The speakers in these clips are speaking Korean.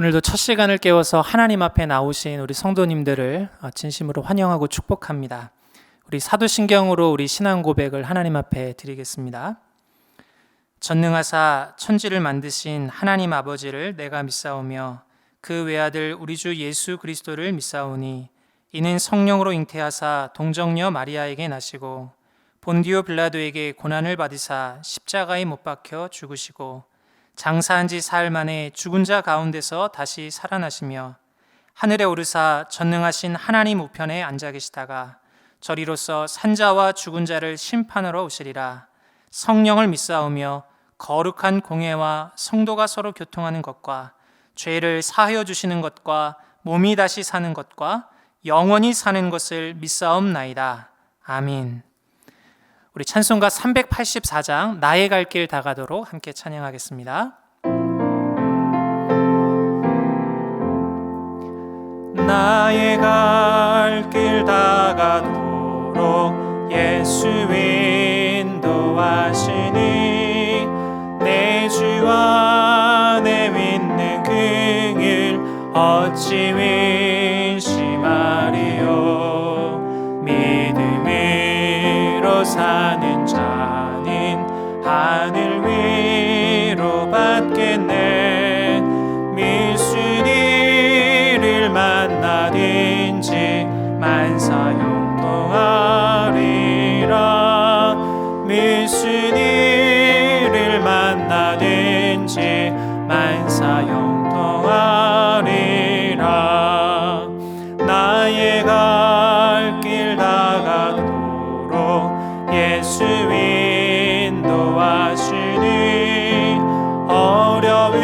오늘도 첫 시간을 깨워서 하나님 앞에 나오신 우리 성도님들을 진심으로 환영하고 축복합니다. 우리 사도신경으로 우리 신앙 고백을 하나님 앞에 드리겠습니다. 전능하사 천지를 만드신 하나님 아버지를 내가 믿사오며 그 외아들 우리 주 예수 그리스도를 믿사오니 이는 성령으로 잉태하사 동정녀 마리아에게 나시고 본디오 빌라도에게 고난을 받으사 십자가에 못 박혀 죽으시고 장사한 지 사흘 만에 죽은 자 가운데서 다시 살아나시며 하늘에 오르사 전능하신 하나님 우편에 앉아 계시다가 저리로서 산자와 죽은 자를 심판하러 오시리라. 성령을 믿사오며 거룩한 공회와 성도가 서로 교통하는 것과 죄를 사하여 주시는 것과 몸이 다시 사는 것과 영원히 사는 것을 믿사옵나이다. 아멘. 우리 찬송가 384장 나의 갈 길 다가도록 함께 찬양하겠습니다. 나의 갈 길 다가도록 예수 인도하시니 내 주 안에 믿는 그일 어찌 의심하리요. 믿음으로 사는 자는 하늘 위로 받겠네. 미순이를 만나든지 만사 형통하리라. 미순이를 만나든지 만사 형통하리라. 나의 갈 길 다가도록 예수 인도하시니 어려운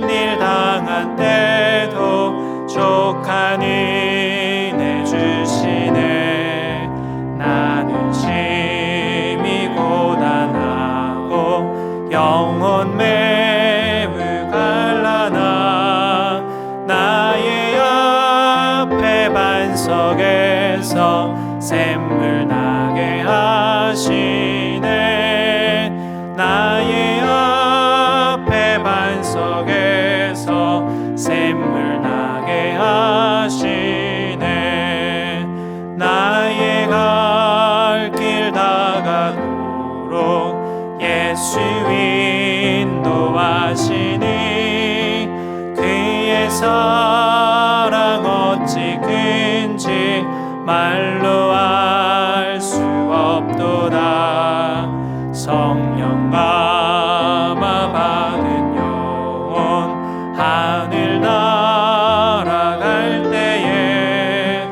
일 당한 때도 족한 은혜 주시네. 나는 심히 고단하고 영혼 매우 갈라나 나의 앞에 반석에서 샘물 나게 하시네. 나의 앞에 반석에서 샘물 나게 하시네. 나의 갈 길 다가도록 예수 인도하시니 그의 사랑 어찌 큰지 말로 알 수 없도다. 성령 감화 받은 영혼 하늘 날아갈 때에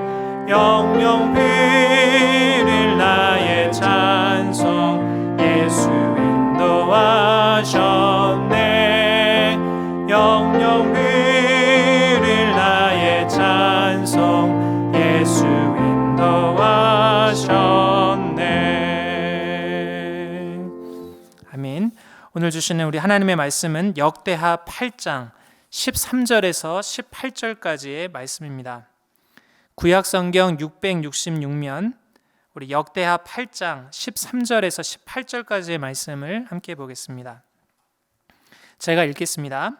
영영 빌릴 나의 찬송 예수 인도하셨네. 영영 빌릴 나의 찬송 예수 인도하셨네. 아멘. 오늘 주시는 우리 하나님의 말씀은 역대하 8장 13절에서 18절까지의 말씀입니다. 구약성경 666면 우리 역대하 8장 13절에서 18절까지의 말씀을 함께 보겠습니다. 제가 읽겠습니다.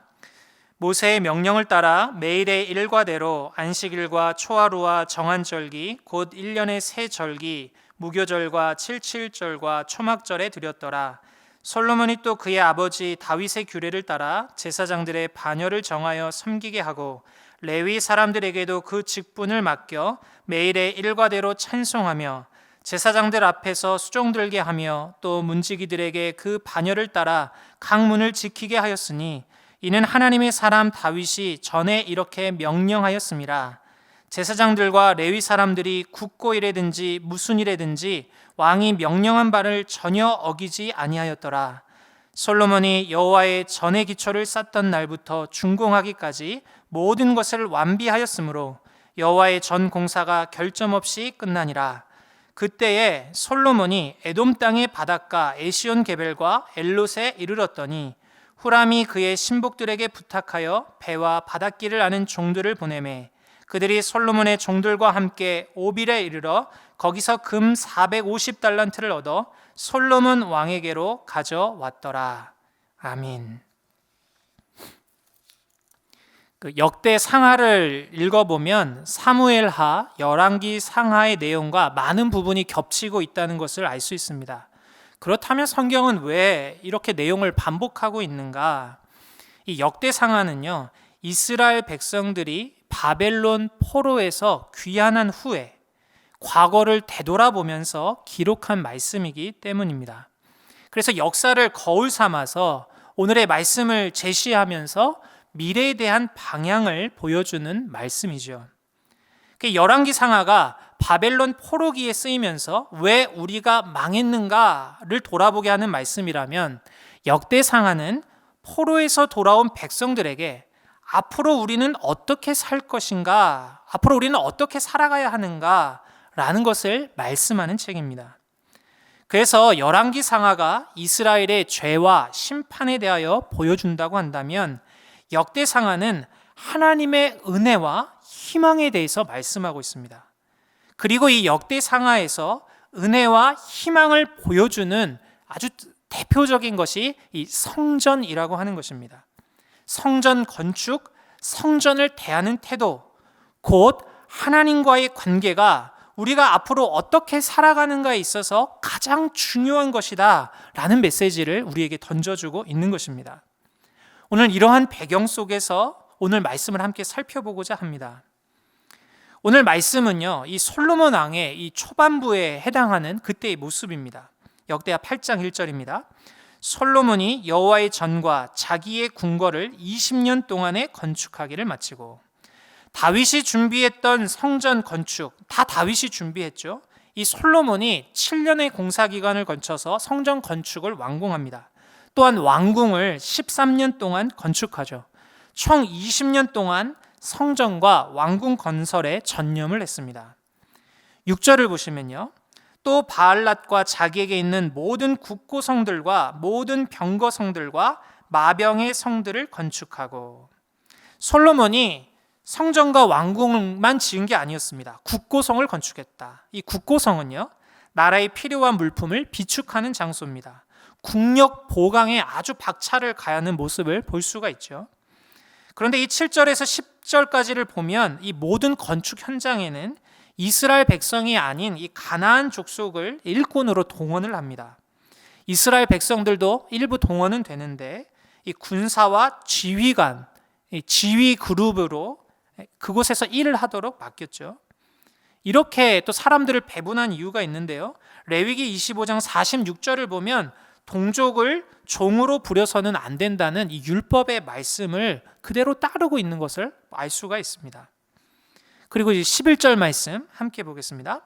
모세의 명령을 따라 매일의 일과대로 안식일과 초하루와 정한절기 곧 1년의 세 절기 무교절과 칠칠절과 초막절에 드렸더라. 솔로몬이 또 그의 아버지 다윗의 규례를 따라 제사장들의 반열을 정하여 섬기게 하고 레위 사람들에게도 그 직분을 맡겨 매일의 일과대로 찬송하며 제사장들 앞에서 수종 들게 하며 또 문지기들에게 그 반열을 따라 각 문을 지키게 하였으니 이는 하나님의 사람 다윗이 전에 이렇게 명령하였음이라. 제사장들과 레위 사람들이 굳고 일에든지 무슨 일에든지 왕이 명령한 바를 전혀 어기지 아니하였더라. 솔로몬이 여호와의 전의 기초를 쌓던 날부터 준공하기까지 모든 것을 완비하였으므로 여호와의 전 공사가 결점 없이 끝나니라. 그때에 솔로몬이 에돔 땅의 바닷가 에시온 게벨과 엘롯에 이르렀더니 후람이 그의 신복들에게 부탁하여 배와 바닷길을 아는 종들을 보내매 그들이 솔로몬의 종들과 함께 오빌에 이르러 거기서 금 450달란트를 얻어 솔로몬 왕에게로 가져왔더라. 아멘. 그 역대 상하를 읽어보면 사무엘하, 열왕기 상하의 내용과 많은 부분이 겹치고 있다는 것을 알 수 있습니다. 그렇다면 성경은 왜 이렇게 내용을 반복하고 있는가? 이 역대 상하는요, 이스라엘 백성들이 바벨론 포로에서 귀환한 후에 과거를 되돌아보면서 기록한 말씀이기 때문입니다. 그래서 역사를 거울 삼아서 오늘의 말씀을 제시하면서 미래에 대한 방향을 보여주는 말씀이죠. 열왕기 상하가 바벨론 포로기에 쓰이면서 왜 우리가 망했는가를 돌아보게 하는 말씀이라면, 역대 상하는 포로에서 돌아온 백성들에게 앞으로 우리는 어떻게 살 것인가, 앞으로 우리는 어떻게 살아가야 하는가라는 것을 말씀하는 책입니다. 그래서 열왕기 상하가 이스라엘의 죄와 심판에 대하여 보여준다고 한다면, 역대 상하는 하나님의 은혜와 희망에 대해서 말씀하고 있습니다. 그리고 이 역대 상하에서 은혜와 희망을 보여주는 아주 대표적인 것이 이 성전이라고 하는 것입니다. 성전 건축, 성전을 대하는 태도, 곧 하나님과의 관계가 우리가 앞으로 어떻게 살아가는가에 있어서 가장 중요한 것이다 라는 메시지를 우리에게 던져주고 있는 것입니다. 오늘 이러한 배경 속에서 오늘 말씀을 함께 살펴보고자 합니다. 오늘 말씀은요, 이 솔로몬 왕의 이 초반부에 해당하는 그때의 모습입니다. 역대하 8장 1절입니다. 솔로몬이 여호와의 전과 자기의 궁궐을 20년 동안에 건축하기를 마치고, 다윗이 준비했던 성전 건축, 다 다윗이 준비했죠. 이 솔로몬이 7년의 공사 기간을 거쳐서 성전 건축을 완공합니다. 또한 왕궁을 13년 동안 건축하죠. 총 20년 동안 성전과 왕궁 건설에 전념을 했습니다. 6절을 보시면요, 또 바알랏과 자기에게 있는 모든 국고성들과 모든 병거성들과 마병의 성들을 건축하고, 솔로몬이 성전과 왕궁만 지은 게 아니었습니다. 국고성을 건축했다. 이 국고성은요, 나라의 필요한 물품을 비축하는 장소입니다. 국력 보강에 아주 박차를 가하는 모습을 볼 수가 있죠. 그런데 이 7절에서 10절까지를 보면 이 모든 건축 현장에는 이스라엘 백성이 아닌 이 가나안 족속을 일꾼으로 동원을 합니다. 이스라엘 백성들도 일부 동원은 되는데, 이 군사와 지휘관, 이 지휘 그룹으로 그곳에서 일을 하도록 맡겼죠. 이렇게 또 사람들을 배분한 이유가 있는데요, 레위기 25장 46절을 보면 동족을 종으로 부려서는 안 된다는 이 율법의 말씀을 그대로 따르고 있는 것을 알 수가 있습니다. 그리고 11절 말씀 함께 보겠습니다.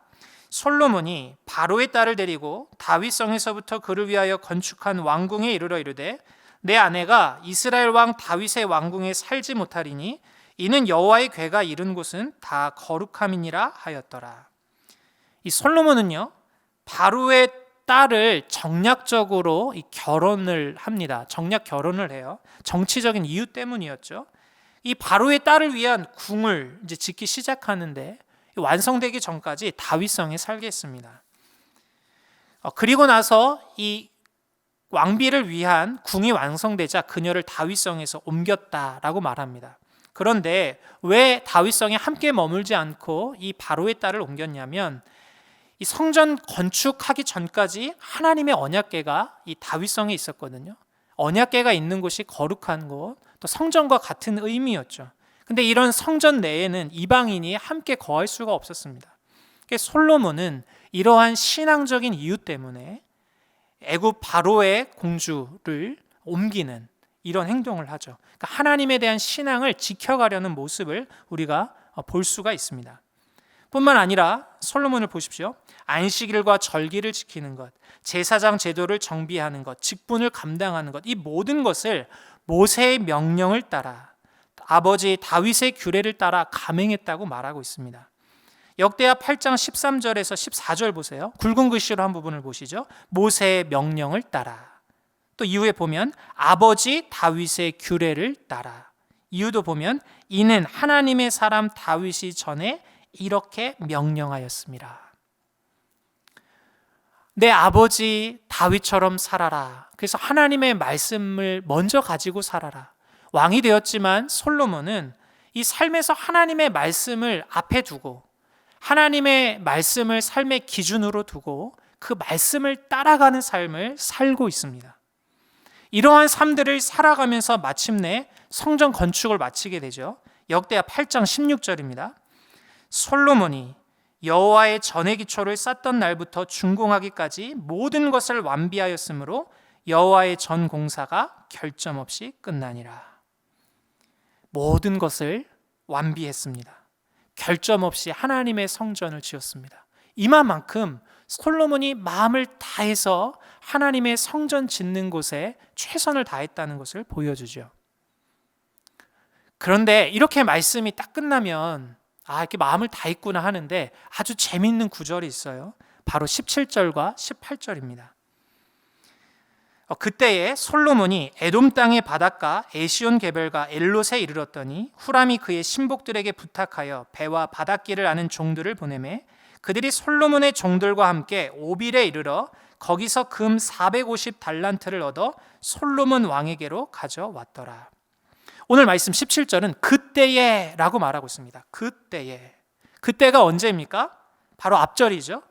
솔로몬이 바로의 딸을 데리고 다윗성에서부터 그를 위하여 건축한 왕궁에 이르러 이르되, 내 아내가 이스라엘 왕 다윗의 왕궁에 살지 못하리니 이는 여호와의 궤가 이른 곳은 다 거룩함이니라 하였더라. 이 솔로몬은요, 바로의 딸을 정략적으로 결혼을 합니다. 정략 결혼을 해요. 정치적인 이유 때문이었죠. 이 바로의 딸을 위한 궁을 이제 짓기 시작하는데, 완성되기 전까지 다윗성에 살게 했습니다. 그리고 나서 이 왕비를 위한 궁이 완성되자 그녀를 다윗성에서 옮겼다라고 말합니다. 그런데 왜 다윗성에 함께 머물지 않고 이 바로의 딸을 옮겼냐면, 이 성전 건축하기 전까지 하나님의 언약궤가 이 다윗성에 있었거든요. 언약궤가 있는 곳이 거룩한 곳, 또 성전과 같은 의미였죠. 근데 이런 성전 내에는 이방인이 함께 거할 수가 없었습니다. 그래서 솔로몬은 이러한 신앙적인 이유 때문에 애굽 바로의 공주를 옮기는 이런 행동을 하죠. 그러니까 하나님에 대한 신앙을 지켜가려는 모습을 우리가 볼 수가 있습니다. 뿐만 아니라 솔로몬을 보십시오. 안식일과 절기를 지키는 것, 제사장 제도를 정비하는 것, 직분을 감당하는 것, 이 모든 것을 모세의 명령을 따라 아버지 다윗의 규례를 따라 감행했다고 말하고 있습니다. 역대하 8장 13절에서 14절 보세요. 굵은 글씨로 한 부분을 보시죠. 모세의 명령을 따라. 또 이후에 보면 아버지 다윗의 규례를 따라. 이유도 보면 이는 하나님의 사람 다윗이 전에 이렇게 명령하였습니다. 내 아버지 다윗처럼 살아라. 그래서 하나님의 말씀을 먼저 가지고 살아라. 왕이 되었지만 솔로몬은 이 삶에서 하나님의 말씀을 앞에 두고 하나님의 말씀을 삶의 기준으로 두고 그 말씀을 따라가는 삶을 살고 있습니다. 이러한 삶들을 살아가면서 마침내 성전 건축을 마치게 되죠. 역대하 8장 16절입니다. 솔로몬이 여호와의 전의 기초를 쌓던 날부터 준공하기까지 모든 것을 완비하였으므로 여호와의 전 공사가 결점 없이 끝나니라. 모든 것을 완비했습니다. 결점 없이 하나님의 성전을 지었습니다. 이만큼 솔로몬이 마음을 다해서 하나님의 성전 짓는 곳에 최선을 다했다는 것을 보여주죠. 그런데 이렇게 말씀이 딱 끝나면 이렇게 마음을 다했구나 하는데 아주 재미있는 구절이 있어요. 바로 17절과 18절입니다. 그때에 솔로몬이 에돔 땅의 바닷가 에시온 개별과 엘롯에 이르렀더니 후람이 그의 신복들에게 부탁하여 배와 바닷길을 아는 종들을 보내매 그들이 솔로몬의 종들과 함께 오빌에 이르러 거기서 금 450달란트를 얻어 솔로몬 왕에게로 가져왔더라. 오늘 말씀 17절은 그때에 라고 말하고 있습니다. 그때에. 그때가 언제입니까? 바로 앞절이죠.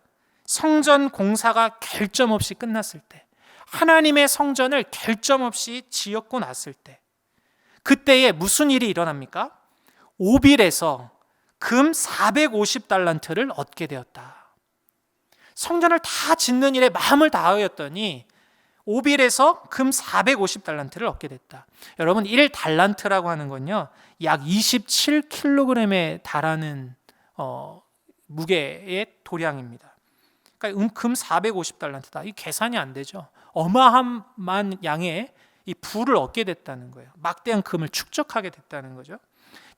성전 공사가 결점 없이 끝났을 때, 하나님의 성전을 결점 없이 지었고 났을 때, 그때에 무슨 일이 일어납니까? 오빌에서 금 450달란트를 얻게 되었다. 성전을 다 짓는 일에 마음을 다하였더니 오빌에서 금 450달란트를 얻게 됐다. 여러분, 1달란트라고 하는 건요, 약 27kg에 달하는 무게의 도량입니다. 그러니까 금 450달란트다. 이 계산이 안 되죠. 어마어마한 양의 이 부를 얻게 됐다는 거예요. 막대한 금을 축적하게 됐다는 거죠.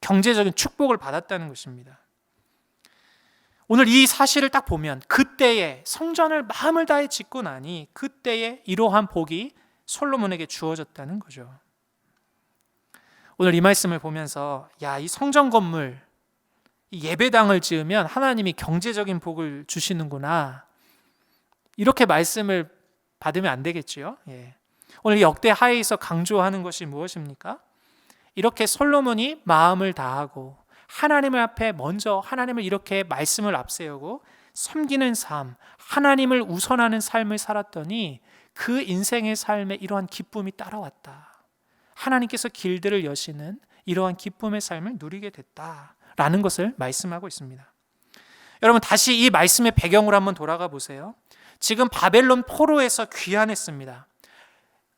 경제적인 축복을 받았다는 것입니다. 오늘 이 사실을 딱 보면 그때에 성전을 마음을 다해 짓고 나니 그때에 이러한 복이 솔로몬에게 주어졌다는 거죠. 오늘 이 말씀을 보면서 이 성전 건물, 이 예배당을 지으면 하나님이 경제적인 복을 주시는구나, 이렇게 말씀을 받으면 안 되겠지요. 오늘 역대하에서 강조하는 것이 무엇입니까? 이렇게 솔로몬이 마음을 다하고 하나님을 앞에 먼저 하나님을 이렇게 말씀을 앞세우고 섬기는 삶, 하나님을 우선하는 삶을 살았더니 그 인생의 삶에 이러한 기쁨이 따라왔다. 하나님께서 길들을 여시는 이러한 기쁨의 삶을 누리게 됐다라는 것을 말씀하고 있습니다. 여러분, 다시 이 말씀의 배경으로 한번 돌아가 보세요. 지금 바벨론 포로에서 귀환했습니다.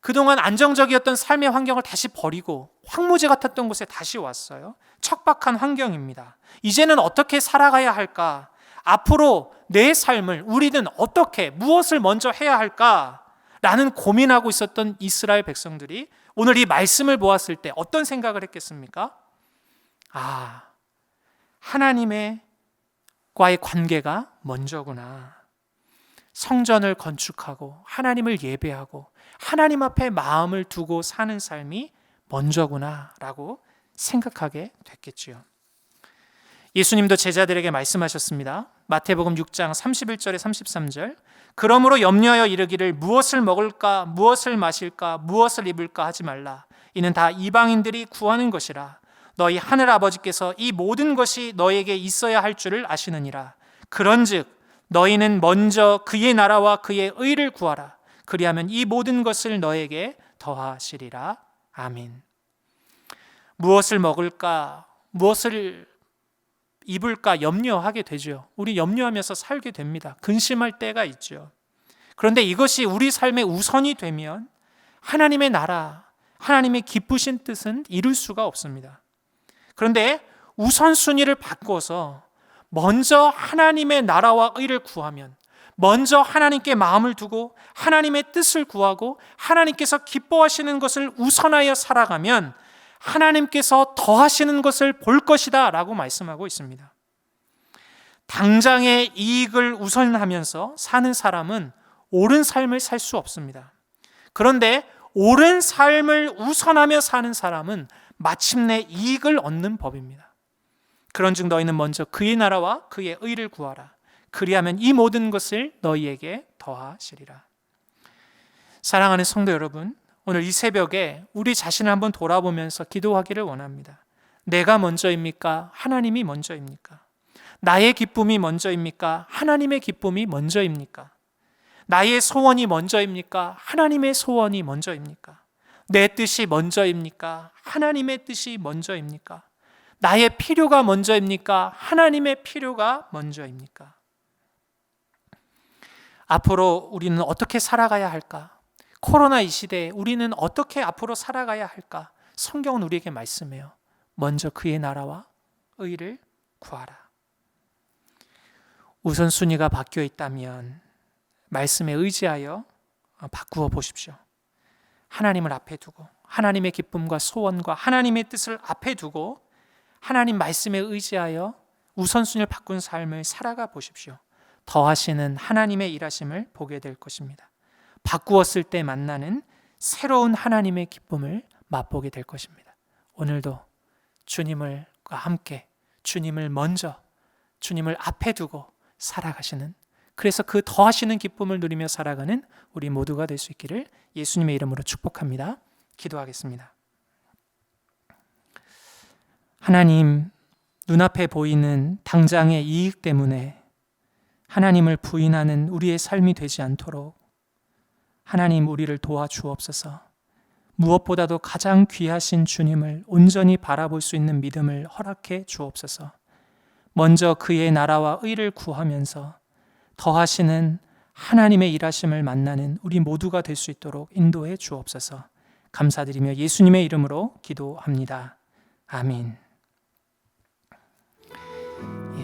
그동안 안정적이었던 삶의 환경을 다시 버리고 황무지 같았던 곳에 다시 왔어요. 척박한 환경입니다. 이제는 어떻게 살아가야 할까? 앞으로 내 삶을 우리는 어떻게, 무엇을 먼저 해야 할까? 라는 고민하고 있었던 이스라엘 백성들이 오늘 이 말씀을 보았을 때 어떤 생각을 했겠습니까? 하나님과의 관계가 먼저구나. 성전을 건축하고 하나님을 예배하고 하나님 앞에 마음을 두고 사는 삶이 먼저구나 라고 생각하게 됐겠지요. 예수님도 제자들에게 말씀하셨습니다. 마태복음 6장 31절에 33절. 그러므로 염려하여 이르기를 무엇을 먹을까, 무엇을 마실까, 무엇을 입을까 하지 말라. 이는 다 이방인들이 구하는 것이라. 너희 하늘 아버지께서 이 모든 것이 너에게 있어야 할 줄을 아시느니라. 그런즉 너희는 먼저 그의 나라와 그의 의를 구하라. 그리하면 이 모든 것을 너에게 더하시리라. 아멘. 무엇을 먹을까, 무엇을 입을까 염려하게 되죠. 우리 염려하면서 살게 됩니다. 근심할 때가 있죠. 그런데 이것이 우리 삶의 우선이 되면 하나님의 나라, 하나님의 기쁘신 뜻은 이룰 수가 없습니다. 그런데 우선순위를 바꿔서 먼저 하나님의 나라와 의를 구하면, 먼저 하나님께 마음을 두고 하나님의 뜻을 구하고 하나님께서 기뻐하시는 것을 우선하여 살아가면 하나님께서 더하시는 것을 볼 것이다 라고 말씀하고 있습니다. 당장의 이익을 우선하면서 사는 사람은 옳은 삶을 살 수 없습니다. 그런데 옳은 삶을 우선하며 사는 사람은 마침내 이익을 얻는 법입니다. 그런즉 너희는 먼저 그의 나라와 그의 의를 구하라. 그리하면 이 모든 것을 너희에게 더하시리라. 사랑하는 성도 여러분, 오늘 이 새벽에 우리 자신을 한번 돌아보면서 기도하기를 원합니다. 내가 먼저입니까? 하나님이 먼저입니까? 나의 기쁨이 먼저입니까? 하나님의 기쁨이 먼저입니까? 나의 소원이 먼저입니까? 하나님의 소원이 먼저입니까? 내 뜻이 먼저입니까? 하나님의 뜻이 먼저입니까? 나의 필요가 먼저입니까? 하나님의 필요가 먼저입니까? 앞으로 우리는 어떻게 살아가야 할까? 코로나 이 시대에 우리는 어떻게 앞으로 살아가야 할까? 성경은 우리에게 말씀해요. 먼저 그의 나라와 의를 구하라. 우선순위가 바뀌어 있다면 말씀에 의지하여 바꾸어 보십시오. 하나님을 앞에 두고 하나님의 기쁨과 소원과 하나님의 뜻을 앞에 두고 하나님 말씀에 의지하여 우선순위를 바꾼 삶을 살아가 보십시오. 더하시는 하나님의 일하심을 보게 될 것입니다. 바꾸었을 때 만나는 새로운 하나님의 기쁨을 맛보게 될 것입니다. 오늘도 주님과 함께 주님을 먼저 주님을 앞에 두고 살아가시는, 그래서 그 더하시는 기쁨을 누리며 살아가는 우리 모두가 될 수 있기를 예수님의 이름으로 축복합니다. 기도하겠습니다. 하나님, 눈앞에 보이는 당장의 이익 때문에 하나님을 부인하는 우리의 삶이 되지 않도록 하나님 우리를 도와주옵소서. 무엇보다도 가장 귀하신 주님을 온전히 바라볼 수 있는 믿음을 허락해 주옵소서. 먼저 그의 나라와 의를 구하면서 더하시는 하나님의 일하심을 만나는 우리 모두가 될 수 있도록 인도해 주옵소서. 감사드리며 예수님의 이름으로 기도합니다. 아멘.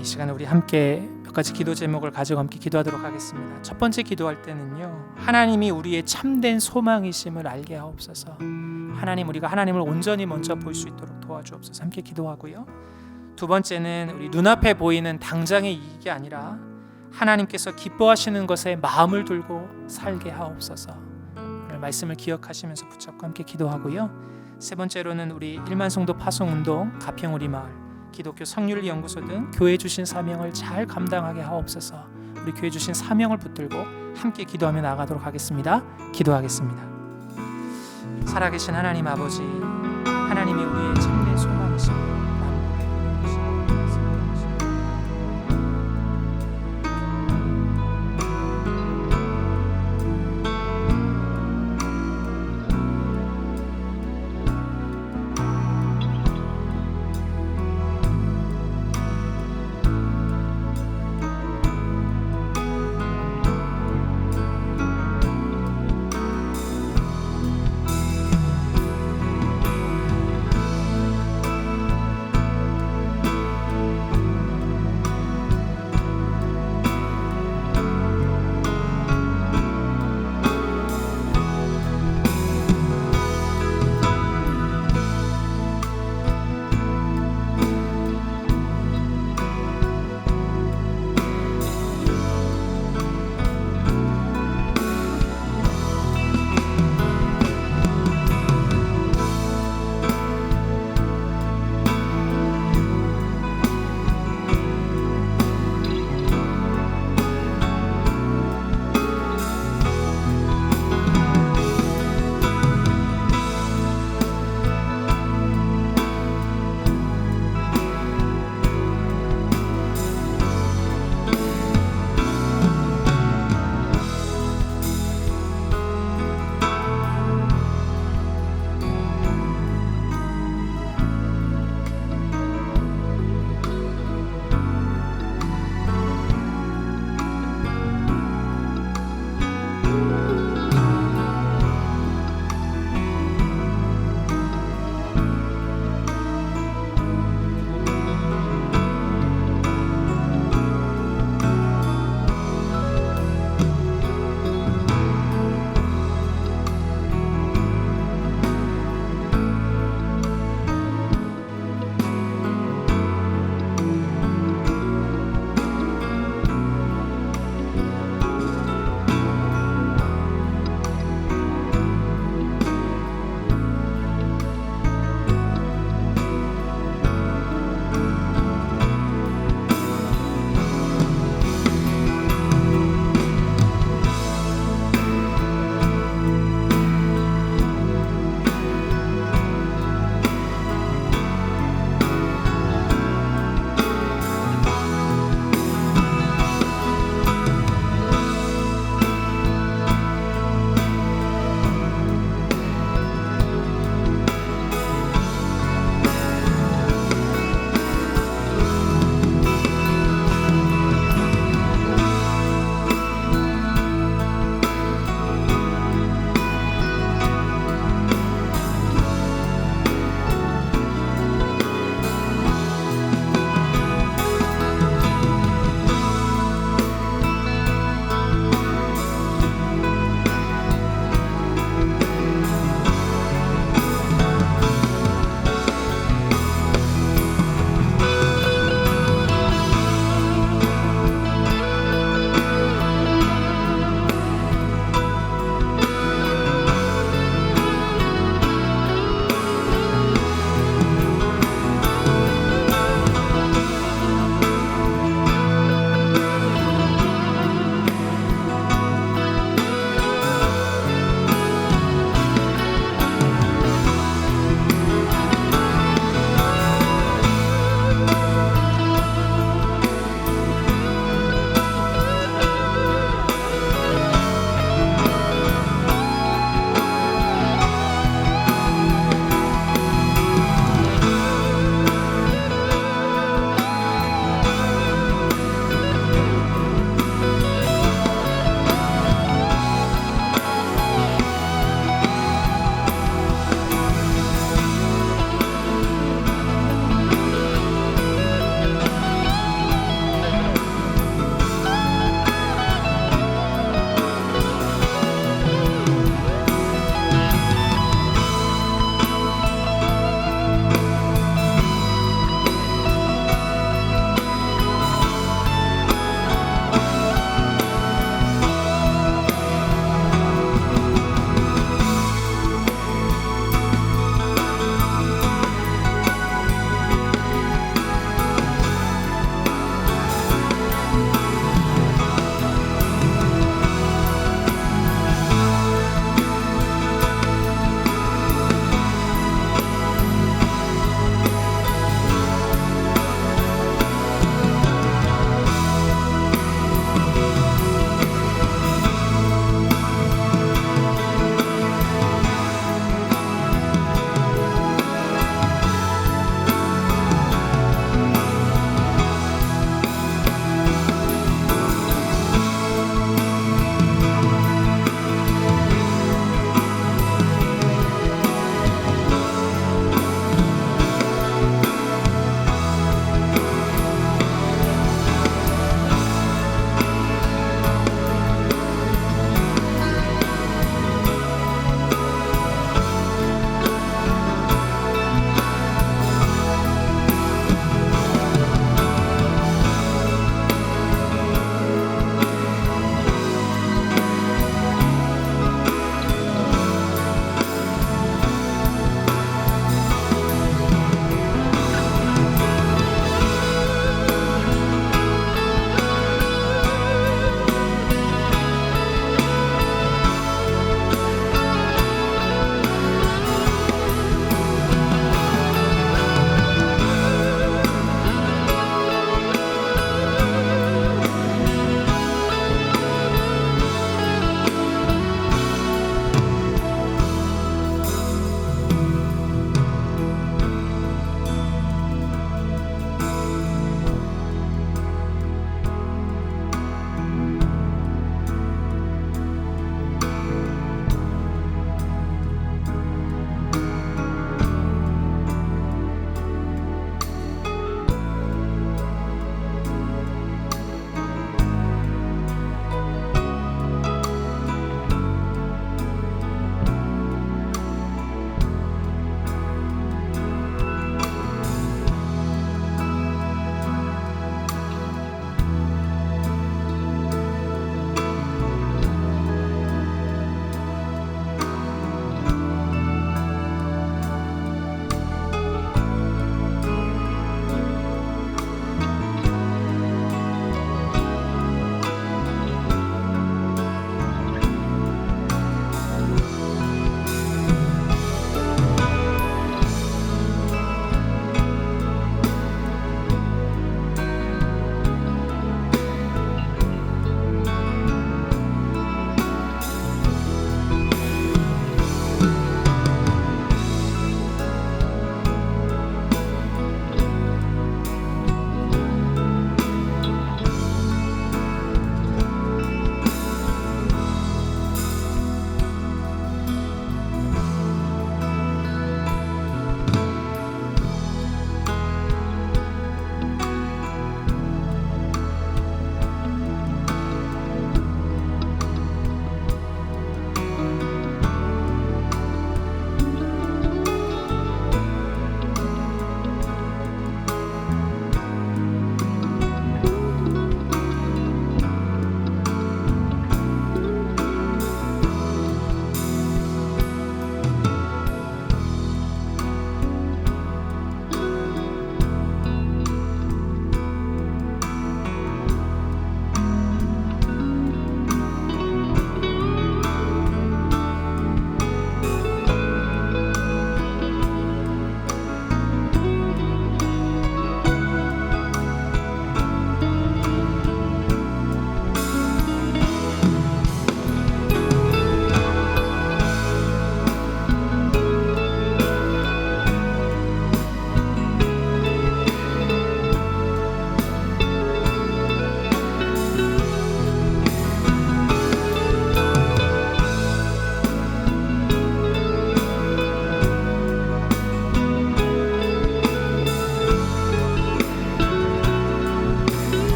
이 시간에 우리 함께 몇 가지 기도 제목을 가지고 함께 기도하도록 하겠습니다. 첫 번째 기도할 때는요, 하나님이 우리의 참된 소망이심을 알게 하옵소서. 하나님, 우리가 하나님을 온전히 먼저 볼 수 있도록 도와주옵소서. 함께 기도하고요. 두 번째는 우리 눈앞에 보이는 당장의 이익이 아니라 하나님께서 기뻐하시는 것에 마음을 두고 살게 하옵소서. 오늘 말씀을 기억하시면서 붙잡고 함께 기도하고요. 세 번째로는 우리 1만 성도 파송운동, 가평 우리 마을, 기독교 성률연구소 등 교회 주신 사명을 잘 감당하게 하옵소서. 우리 교회 주신 사명을 붙들고 함께 기도하며 나아가도록 하겠습니다. 기도하겠습니다. 살아계신 하나님 아버지, 하나님이 우리의